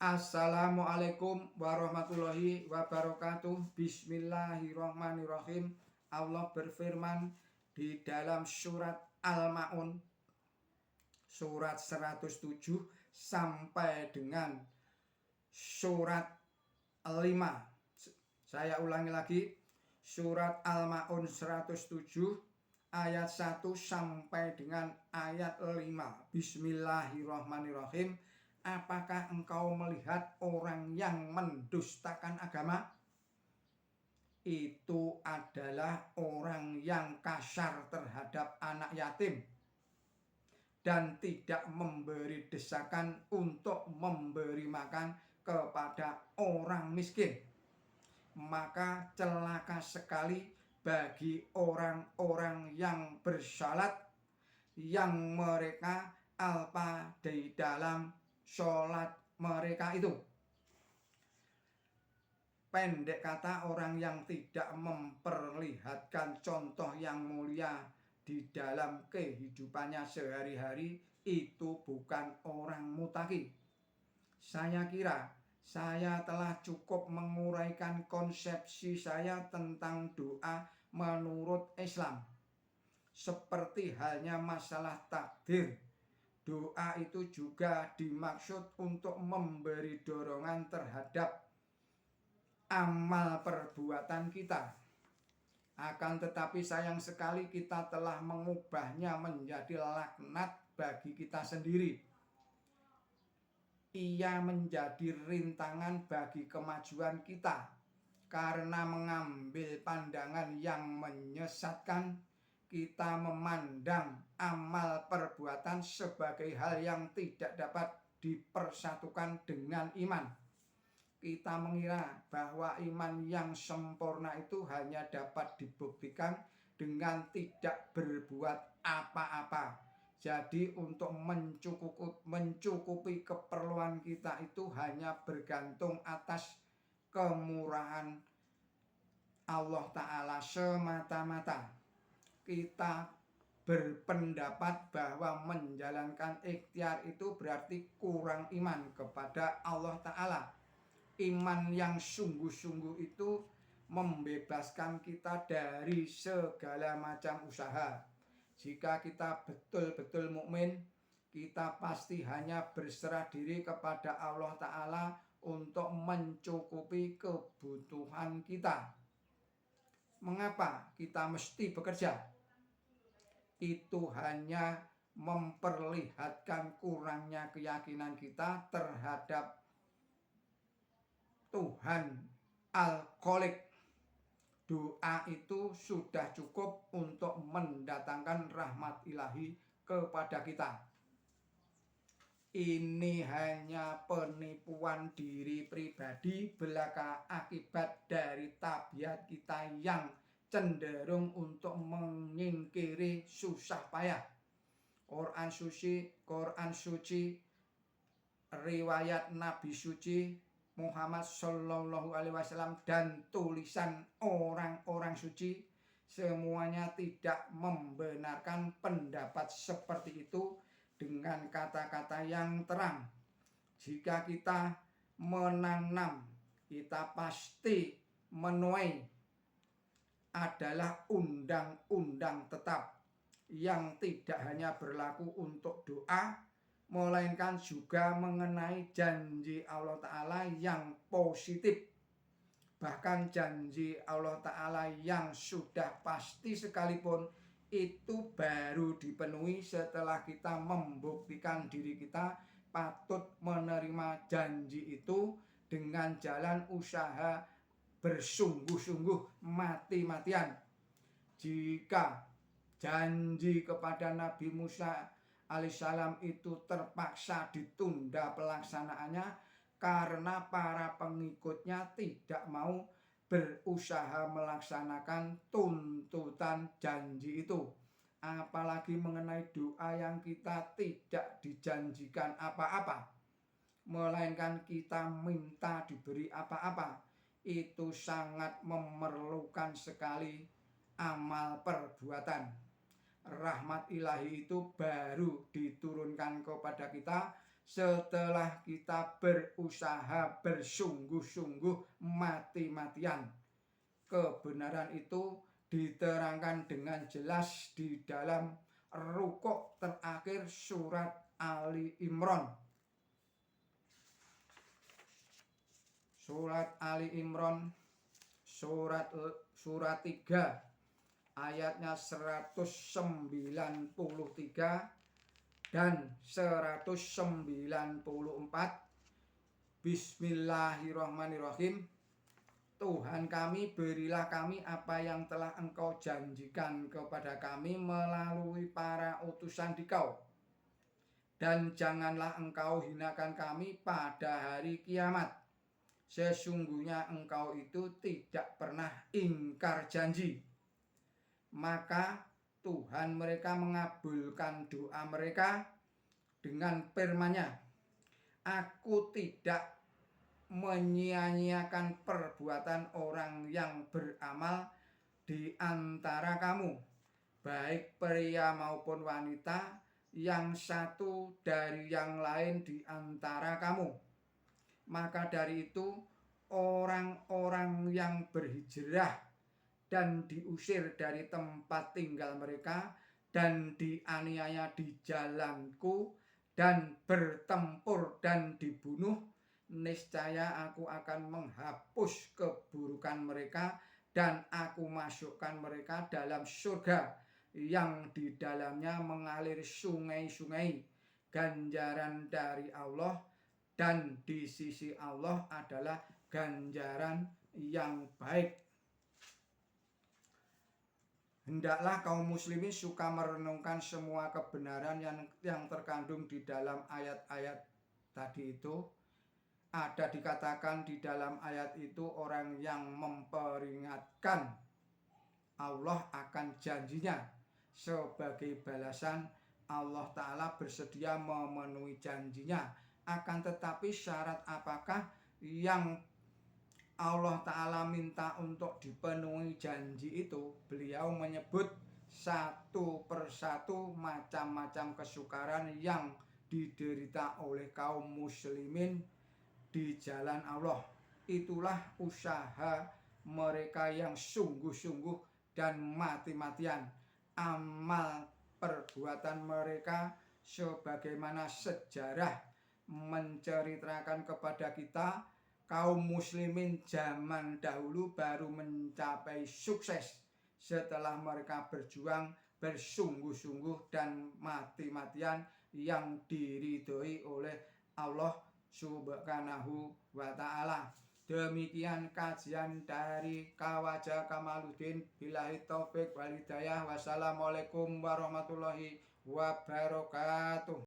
Assalamualaikum warahmatullahi wabarakatuh. Bismillahirrahmanirrahim. Allah berfirman di dalam surat Al-Ma'un surat 107 sampai dengan surat 5. Saya ulangi lagi, surat Al-Ma'un 107 ayat 1 sampai dengan ayat 5. Bismillahirrahmanirrahim. Apakah engkau melihat orang yang mendustakan agama? Itu adalah orang yang kasar terhadap anak yatim dan tidak memberi desakan untuk memberi makan kepada orang miskin. Maka celaka sekali bagi orang-orang yang bersalat yang mereka alpa di dalam sholat mereka itu. Pendek kata, orang yang tidak memperlihatkan contoh yang mulia di dalam kehidupannya sehari-hari itu bukan orang mutaki. Saya kira saya telah cukup menguraikan konsepsi saya tentang doa menurut Islam. Seperti halnya masalah takdir, doa itu juga dimaksud untuk memberi dorongan terhadap amal perbuatan kita. Akan tetapi sayang sekali kita telah mengubahnya menjadi laknat bagi kita sendiri. Ia menjadi rintangan bagi kemajuan kita karena mengambil pandangan yang menyesatkan. Kita memandang amal perbuatan sebagai hal yang tidak dapat dipersatukan dengan iman. Kita mengira bahwa iman yang sempurna itu hanya dapat dibuktikan dengan tidak berbuat apa-apa. Jadi untuk mencukupi keperluan kita itu hanya bergantung atas kemurahan Allah Ta'ala semata-mata. Kita berpendapat bahwa menjalankan ikhtiar itu berarti kurang iman kepada Allah Ta'ala. Iman yang sungguh-sungguh itu membebaskan kita dari segala macam usaha. Jika kita betul-betul mukmin, kita pasti hanya berserah diri kepada Allah Ta'ala untuk mencukupi kebutuhan kita. Mengapa kita mesti bekerja? Itu hanya memperlihatkan kurangnya keyakinan kita terhadap Tuhan Al-Khaliq. Doa itu sudah cukup untuk mendatangkan rahmat ilahi kepada kita. Ini hanya penipuan diri pribadi belaka akibat dari tabiat kita yang cenderung untuk menyingkiri susah payah. Quran suci, riwayat Nabi suci Muhammad Shallallahu Alaihi Wasallam dan tulisan orang-orang suci semuanya tidak membenarkan pendapat seperti itu dengan kata-kata yang terang. Jika kita menanam, kita pasti menuai adalah undang-undang tetap yang tidak hanya berlaku untuk doa, melainkan juga mengenai janji Allah Ta'ala yang positif. Bahkan janji Allah Ta'ala yang sudah pasti sekalipun itu baru dipenuhi setelah kita membuktikan diri kita patut menerima janji itu dengan jalan usaha bersungguh-sungguh mati-matian. Jika janji kepada Nabi Musa alaihissalam itu terpaksa ditunda pelaksanaannya karena para pengikutnya tidak mau berusaha melaksanakan tuntutan janji itu. Apalagi mengenai doa yang kita tidak dijanjikan apa-apa, melainkan kita minta diberi apa-apa. Itu sangat memerlukan sekali amal perbuatan. Rahmat ilahi itu baru diturunkan kepada kita setelah kita berusaha bersungguh-sungguh mati-matian. Kebenaran itu diterangkan dengan jelas di dalam rukuk terakhir surat Ali Imran. Surat Ali Imran surat 3 ayatnya 193 dan 194. Bismillahirrahmanirrahim. Tuhan kami, berilah kami apa yang telah Engkau janjikan kepada kami melalui para utusan Dikau, dan janganlah Engkau hinakan kami pada hari kiamat. Sesungguhnya Engkau itu tidak pernah ingkar janji. Maka Tuhan mereka mengabulkan doa mereka dengan firman-Nya, Aku tidak menyia-nyiakan perbuatan orang yang beramal di antara kamu, baik pria maupun wanita, yang satu dari yang lain di antara kamu. Maka dari itu orang-orang yang berhijrah dan diusir dari tempat tinggal mereka dan dianiaya di jalanku dan bertempur dan dibunuh, niscaya aku akan menghapus keburukan mereka dan aku masukkan mereka dalam surga yang di dalamnya mengalir sungai-sungai ganjaran dari Allah, dan di sisi Allah adalah ganjaran yang baik. Hendaklah kaum muslimin suka merenungkan semua kebenaran yang terkandung di dalam ayat-ayat tadi itu. Ada dikatakan di dalam ayat itu orang yang memperingatkan Allah akan janjinya. Sebagai balasan, Allah Ta'ala bersedia memenuhi janjinya. Akan tetapi syarat apakah yang Allah Ta'ala minta untuk dipenuhi janji itu? Beliau menyebut satu persatu macam-macam kesukaran yang diderita oleh kaum muslimin di jalan Allah. Itulah usaha mereka yang sungguh-sungguh dan mati-matian. Amal perbuatan mereka sebagaimana sejarah menceritakan kepada kita, kaum muslimin zaman dahulu baru mencapai sukses setelah mereka berjuang bersungguh-sungguh dan mati-matian yang diridhoi oleh Allah Subhanahu wa ta'ala. Demikian kajian dari Khawaja Kamaluddin. Billahi taufik wal hidayah. Wassalamualaikum warahmatullahi wabarakatuh.